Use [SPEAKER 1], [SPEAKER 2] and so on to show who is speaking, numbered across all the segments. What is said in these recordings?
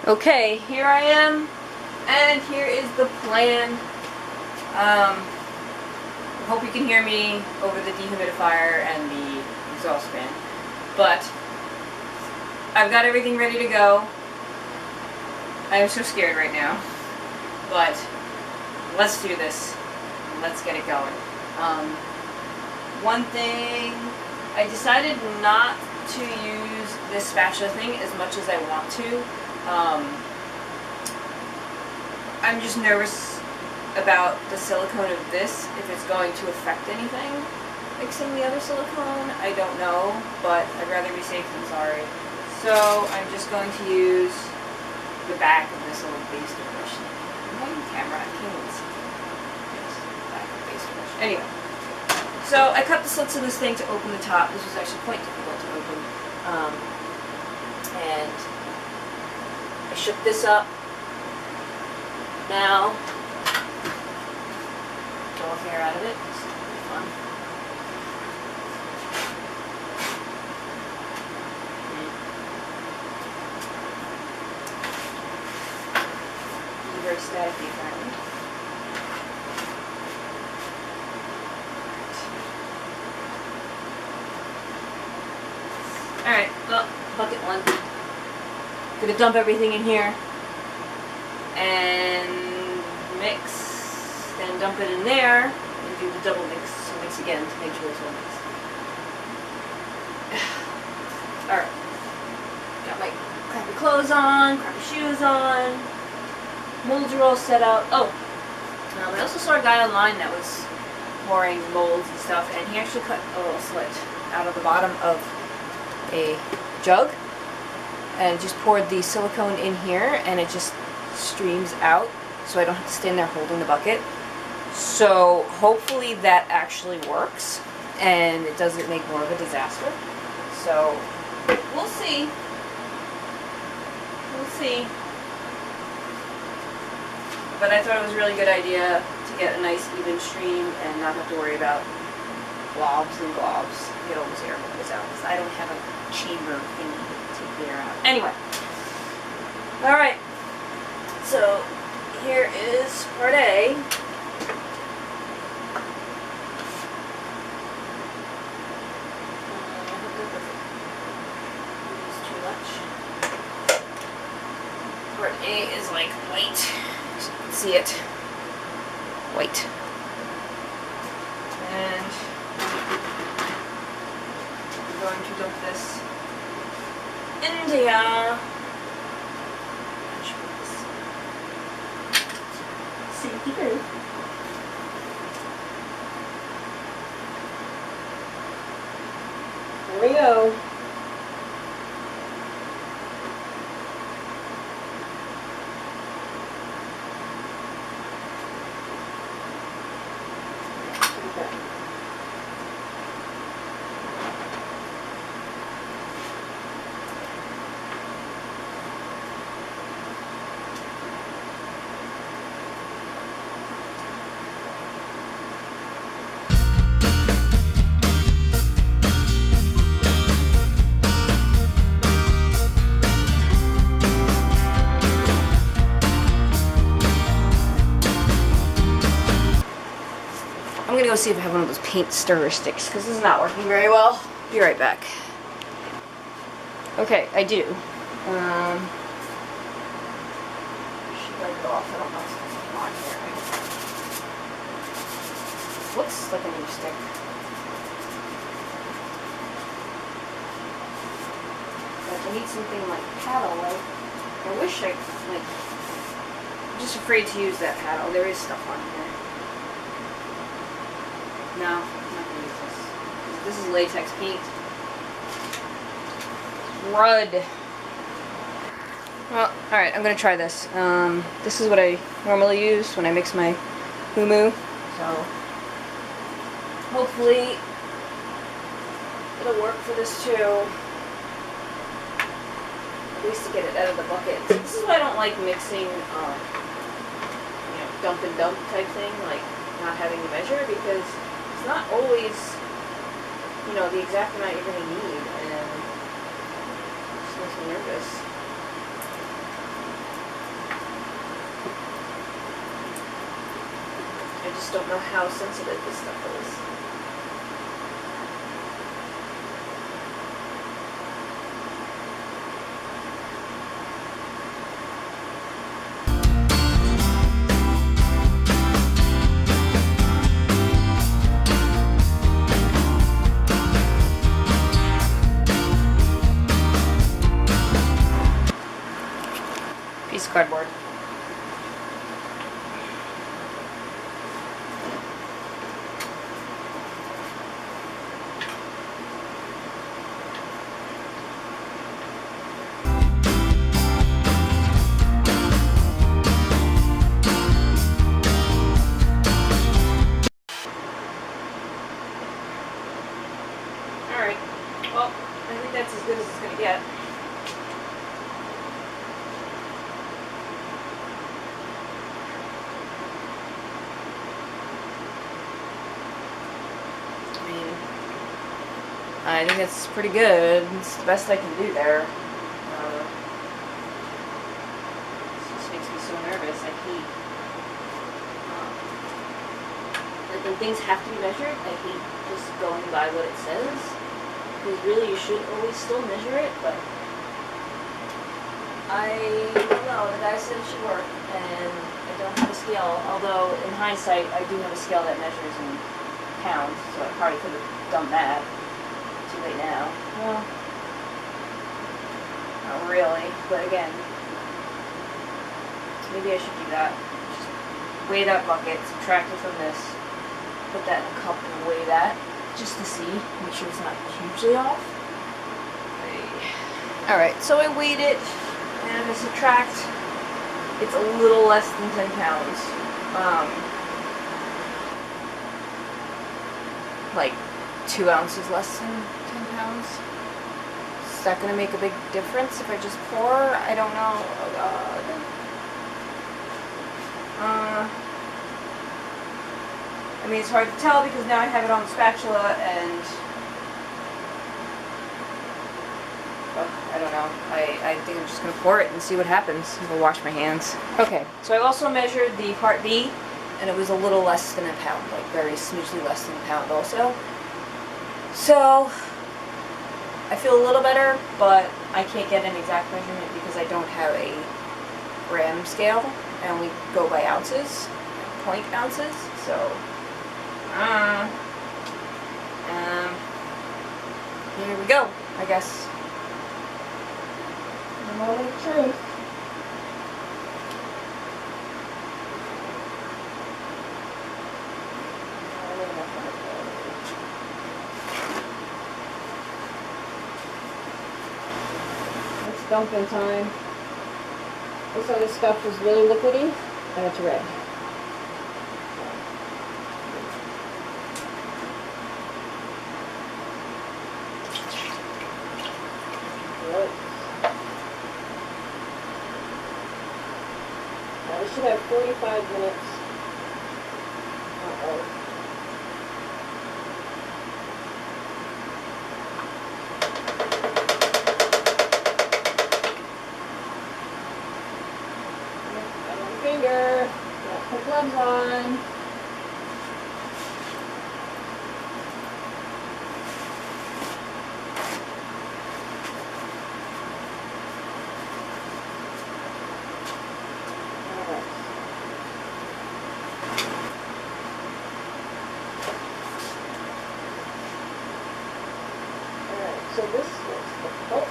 [SPEAKER 1] Okay, here I am, and here is the plan. I hope you can hear me over the dehumidifier and the exhaust fan, but I've got everything ready to go. I am so scared right now, but let's do this. Let's get it going. One thing, I decided not to use this spatula thing as much as I want to. I'm just nervous about the silicone of this, if it's going to affect anything. Mixing the other silicone, I don't know, but I'd rather be safe than sorry. So I'm just going to use the back of this little base brush. My camera, I can't even see. Yes, back of the base brush. Anyway, so I cut the slits in this thing to open the top. This was actually quite difficult to open. And I shook this up. Now, get all the hair out of it. This is pretty fun. Very staticky apparently. Alright, well, bucket one. Gonna dump everything in here and mix, then dump it in there and do the double mix, so mix again to make sure it's all mixed. Alright, got my crappy clothes on, crappy shoes on. Molds are all set out. Oh, I also saw a guy online that was pouring molds and stuff, and he actually cut a little slit out of the bottom of a jug and just poured the silicone in here, and it just streams out, so I don't have to stand there holding the bucket. So hopefully that actually works and it doesn't make more of a disaster. So we'll see. We'll see. But I thought it was a really good idea to get a nice even stream and not have to worry about globs and globs. Get all this air bubbles out, because I don't have a chamber thingy to take the air out. Anyway. Alright. So here is part A. Part A is like white. See it. White. And I'm going to dump this into here. Safety first. Here we go. I'm gonna go see if I have one of those paint stirrer sticks, because this is not working very well. Be right back. Okay, I do. Should I go off? I don't know if something's on here. Looks like a new stick. But I need something like paddle. I wish I like. I'm just afraid to use that paddle. There is stuff on here. No, I'm not going to use this. This is latex paint. Crud. Well, alright, I'm going to try this. This is what I normally use when I mix my humu. So, hopefully, it'll work for this too. At least to get it out of the bucket. This is why I don't like mixing, dump and dump type thing, like not having to measure, because it's not always, the exact amount you're going to need, and it just makes me nervous. just don't know how sensitive this stuff is. Piece of cardboard. Alright, well, I think that's as good as it's going to get. I think it's pretty good. It's the best I can do there. This just makes me so nervous. I hate like when things have to be measured. I hate just going by what it says, because really you should always still measure it. But I don't know. The guy said it should work, and I don't have a scale. Although in hindsight, I do have a scale that measures in pounds, so I probably could have done that. Too late now. Well, not really, but again, maybe I should do that. Just weigh that bucket, subtract it from this, put that in a cup and weigh that, just to see, make sure it's not hugely off. Alright, so I weighed it, and I subtract, it's a little less than 10 pounds. Like 2 ounces less than 10 pounds. Is that going to make a big difference if I just pour? I don't know. Oh god. I mean, it's hard to tell because now I have it on the spatula and I don't know. I think I'm just going to pour it and see what happens. I'm going to wash my hands. Okay, so I also measured the part B, and it was a little less than a pound, like very smoothly less than a pound also. So, I feel a little better, but I can't get an exact measurement because I don't have a gram scale. I only go by ounces, point ounces, so, here we go, I guess. The moment of truth. It's dumping time. This other stuff is really liquidy, and it's red. Now we should have 45 minutes. Uh-oh. Finger. Put gloves on. Alright, so this is the book.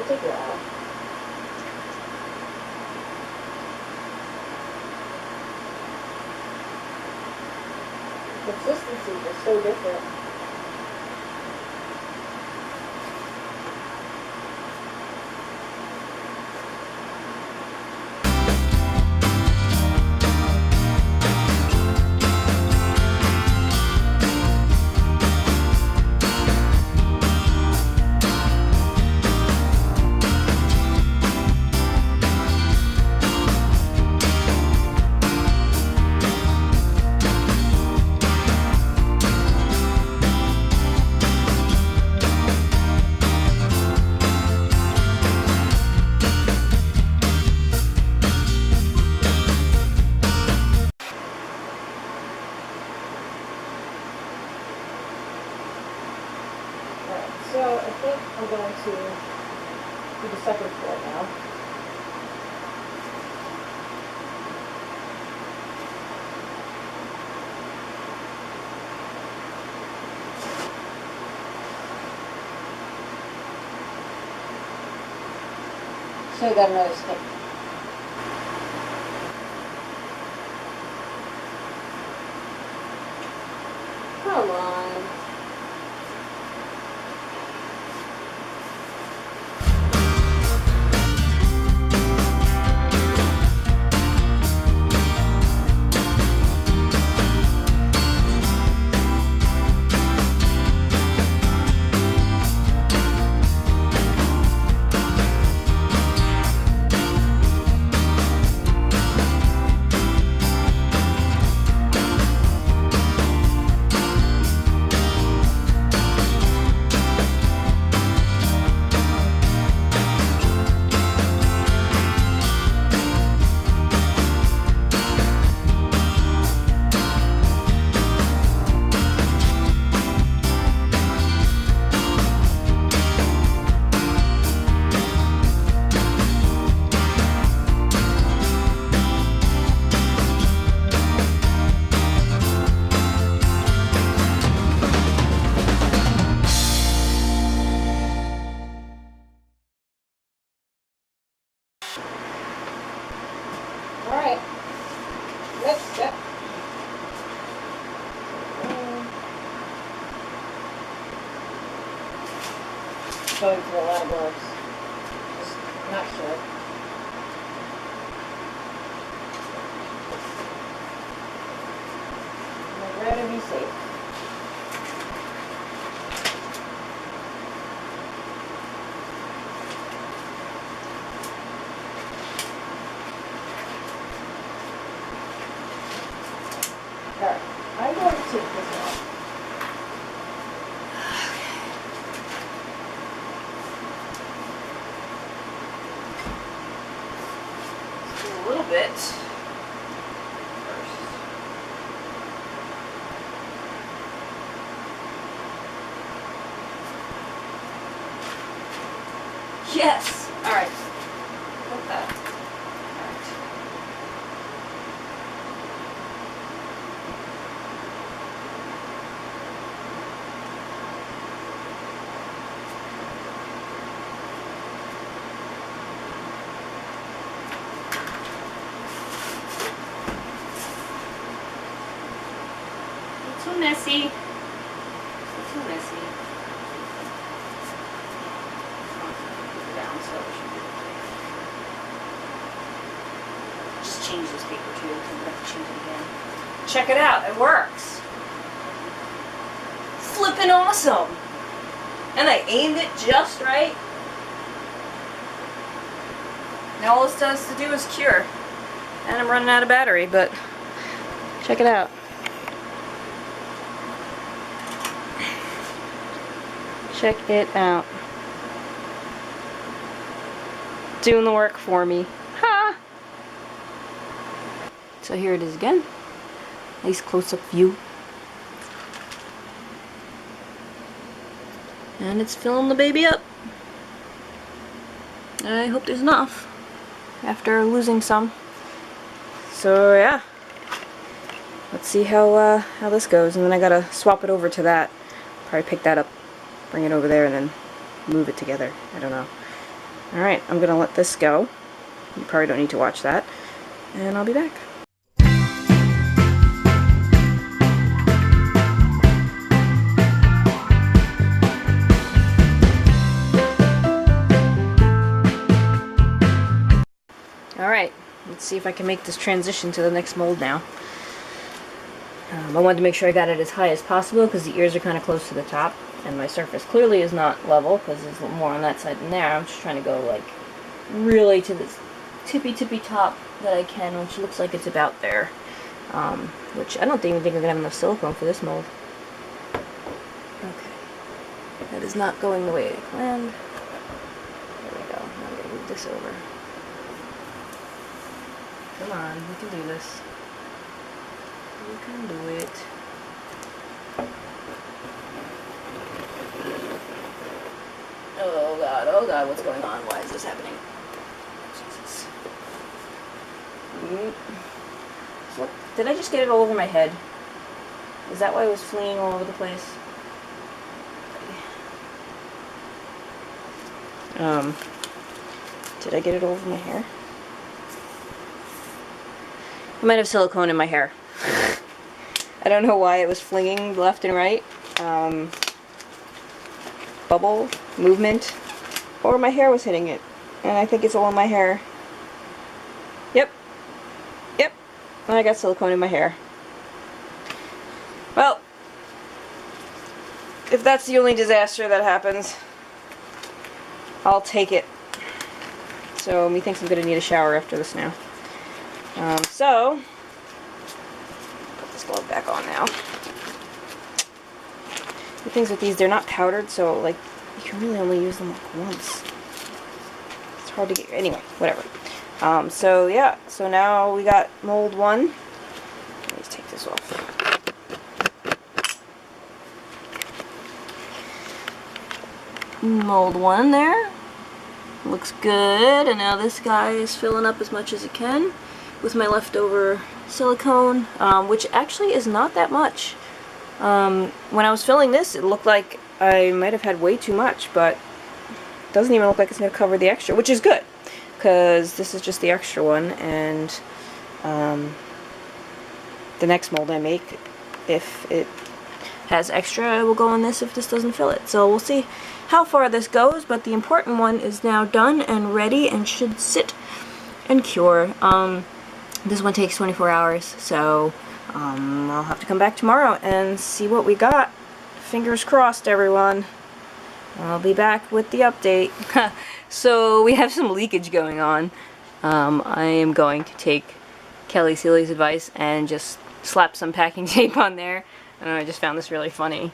[SPEAKER 1] Take it out. The consistency is so different. So we got another stick. Come on. Alright, next step. Going through a lot of gloves. Just not sure. I'd rather be safe. Alright, I'm going to take this off. Let's do a little bit first. Yes! Alright. Got that. Too messy. Too messy. Put it down so it should be okay. Just change this paper too, because I'm going to have to change it again. Check it out, it works. Flippin' awesome. And I aimed it just right. Now all this does to do is cure. And I'm running out of battery, but check it out. Check it out. Doing the work for me. Ha! So here it is again. Nice close-up view. And it's filling the baby up. I hope there's enough after losing some. So yeah. Let's see how this goes, and then I gotta swap it over to that. Probably pick that up, bring it over there, and then move it together. I don't know. Alright, I'm gonna let this go. You probably don't need to watch that. And I'll be back. Alright, let's see if I can make this transition to the next mold now. I wanted to make sure I got it as high as possible because the ears are kind of close to the top. And my surface clearly is not level because there's a little more on that side than there. I'm just trying to go like really to this tippy top that I can, which looks like it's about there. Which I don't even think we're going to have enough silicone for this mold. Okay. That is not going the way I planned. There we go. Now I'm going to move this over. Come on, we can do this. We can do it. Oh god, what's going on? Why is this happening? Jesus. What? Did I just get it all over my head? Is that why it was fleeing all over the place? Did I get it over my hair? I might have silicone in my hair. I don't know why it was flinging left and right. Bubble, movement, or my hair was hitting it. And I think it's all in my hair. Yep. Yep. I got silicone in my hair. Well, if that's the only disaster that happens, I'll take it. So, methinks I'm going to need a shower after this now. So, put this glove back on now. The things with these, they're not powdered, so, like, you can really only use them, like, once. It's hard to get, anyway, whatever. So, yeah, so now we got mold 1. Let me just take this off. Mold 1 there. Looks good, and now this guy is filling up as much as it can with my leftover silicone, which actually is not that much. When I was filling this, it looked like I might have had way too much, but it doesn't even look like it's going to cover the extra, which is good, because this is just the extra one, and the next mold I make, if it has extra, I will go on this if this doesn't fill it. So we'll see how far this goes, but the important one is now done and ready and should sit and cure. This one takes 24 hours, so I'll have to come back tomorrow and see what we got. Fingers crossed, everyone. I'll be back with the update. So we have some leakage going on. I am going to take Kelly Seeley's advice and just slap some packing tape on there. I just found this really funny.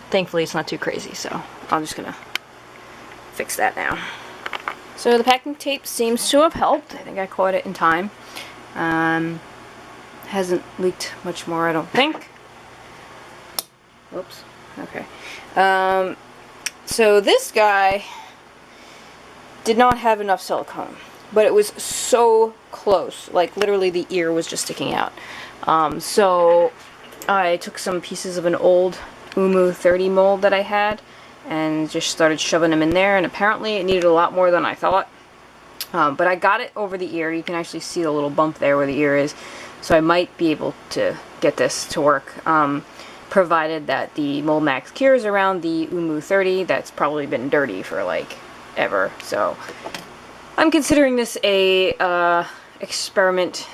[SPEAKER 1] Thankfully it's not too crazy, so I'm just gonna fix that now. So the packing tape seems to have helped. I think I caught it in time. Hasn't leaked much more, I don't think. Oops. Okay. So this guy did not have enough silicone, but it was so close. Like literally the ear was just sticking out. So I took some pieces of an old Umu 30 mold that I had and just started shoving them in there, and apparently it needed a lot more than I thought. But I got it over the ear. You can actually see the little bump there where the ear is, so I might be able to get this to work, provided that the Mold Max cures around the Umu 30. That's probably been dirty for like ever, so I'm considering this an experiment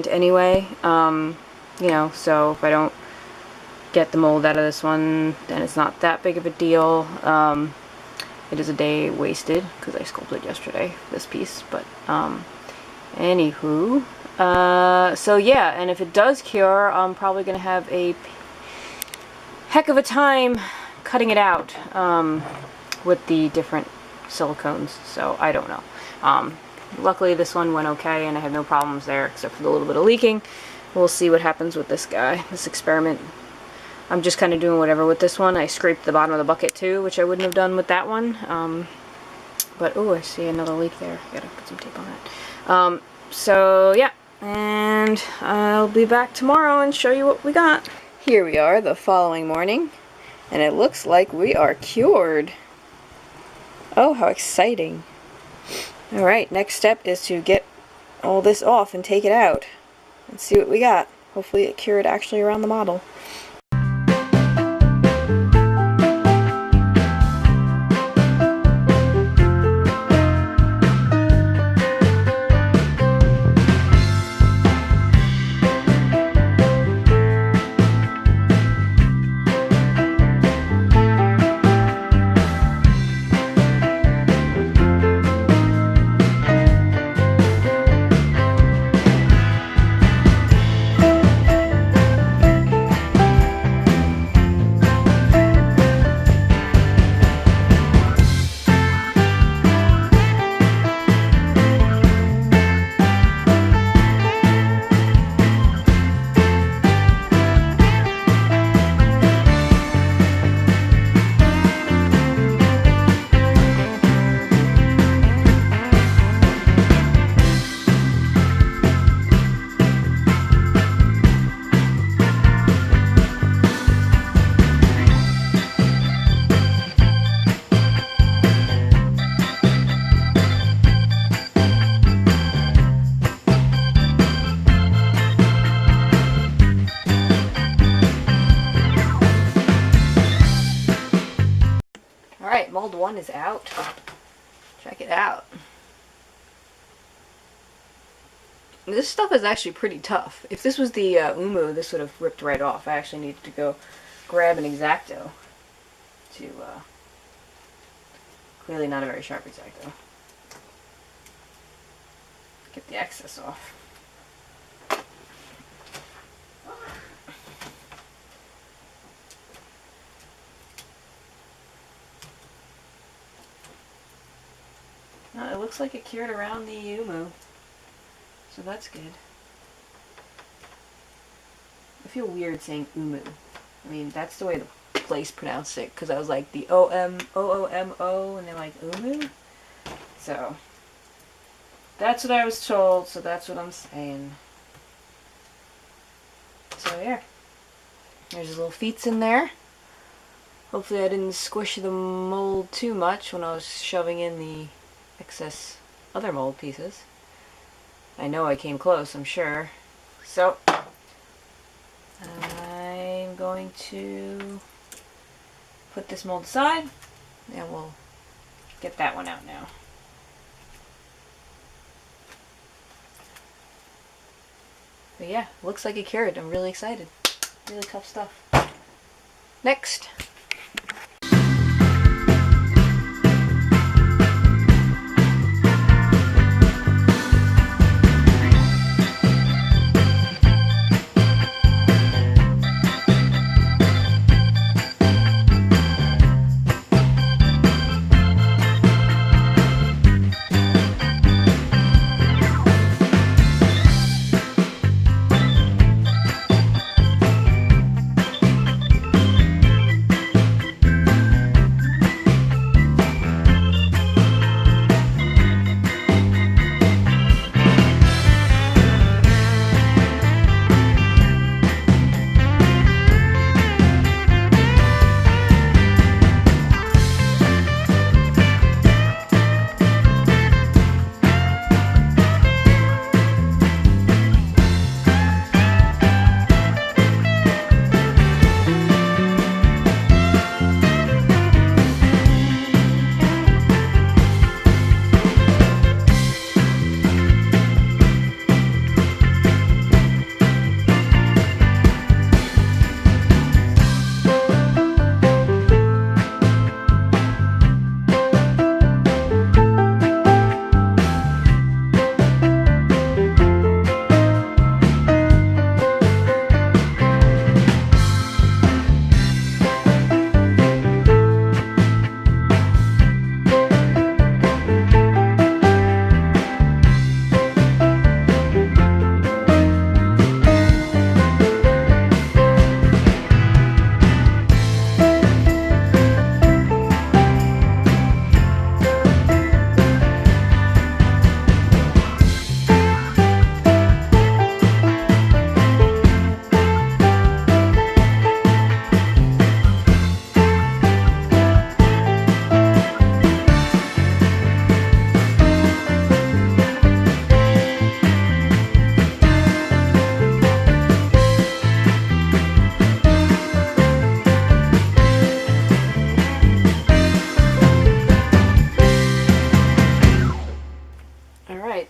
[SPEAKER 1] anyway. You know, so if I don't get the mold out of this one, then it's not that big of a deal. It is a day wasted because I sculpted yesterday this piece, but anywho, so yeah, and if it does cure, I'm probably gonna have a heck of a time cutting it out with the different silicones, so I don't know. Luckily this one went okay and I have no problems there except for the little bit of leaking. We'll see what happens with this guy, this experiment. I'm just kind of doing whatever with this one. I scraped the bottom of the bucket too, which I wouldn't have done with that one. But, oh, I see another leak there. Gotta put some tape on that. So, yeah. And I'll be back tomorrow and show you what we got. Here we are the following morning. And it looks like we are cured. Oh, how exciting. Alright, next step is to get all this off and take it out. Let's see what we got. Hopefully it cured actually around the model. one is out. Check it out. This stuff is actually pretty tough. If this was the Umu, this would have ripped right off. I actually needed to go grab an X-Acto to, clearly not a very sharp X-Acto. Get the excess off. It looks like it cured around the Umu, so that's good. I feel weird saying Umu. I mean, that's the way the place pronounced it, because I was like the O-M-O-O-M-O, and they're like Umu. So, that's what I was told, so that's what I'm saying. So yeah, there's little feet in there. Hopefully I didn't squish the mold too much when I was shoving in the excess other mold pieces. I know I came close, I'm sure. So, I'm going to put this mold aside, and we'll get that one out now. But yeah, looks like it cured. I'm really excited. Really tough stuff. Next.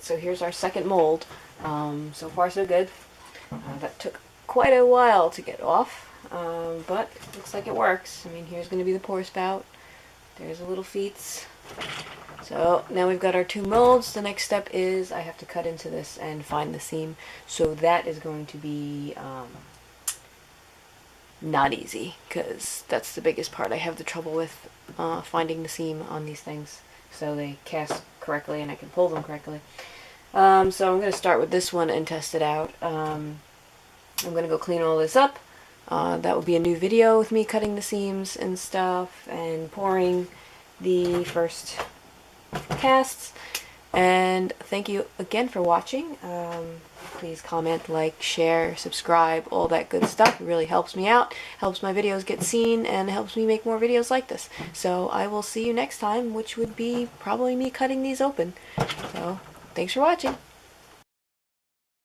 [SPEAKER 1] So here's our second mold. So far so good. That took quite a while to get off, but it looks like it works. I mean, here's going to be the pour spout. There's the little feet. So now we've got our two molds. The next step is I have to cut into this and find the seam. So that is going to be not easy, because that's the biggest part. I have the trouble with finding the seam on these things so they cast correctly and I can pull them correctly. So I'm going to start with this one and test it out. I'm going to go clean all this up. That will be a new video with me cutting the seams and stuff and pouring the first casts. And thank you again for watching. Please comment, like, share, subscribe, all that good stuff. It really helps me out, helps my videos get seen, and helps me make more videos like this. So I will see you next time, which would be probably me cutting these open. So thanks for watching.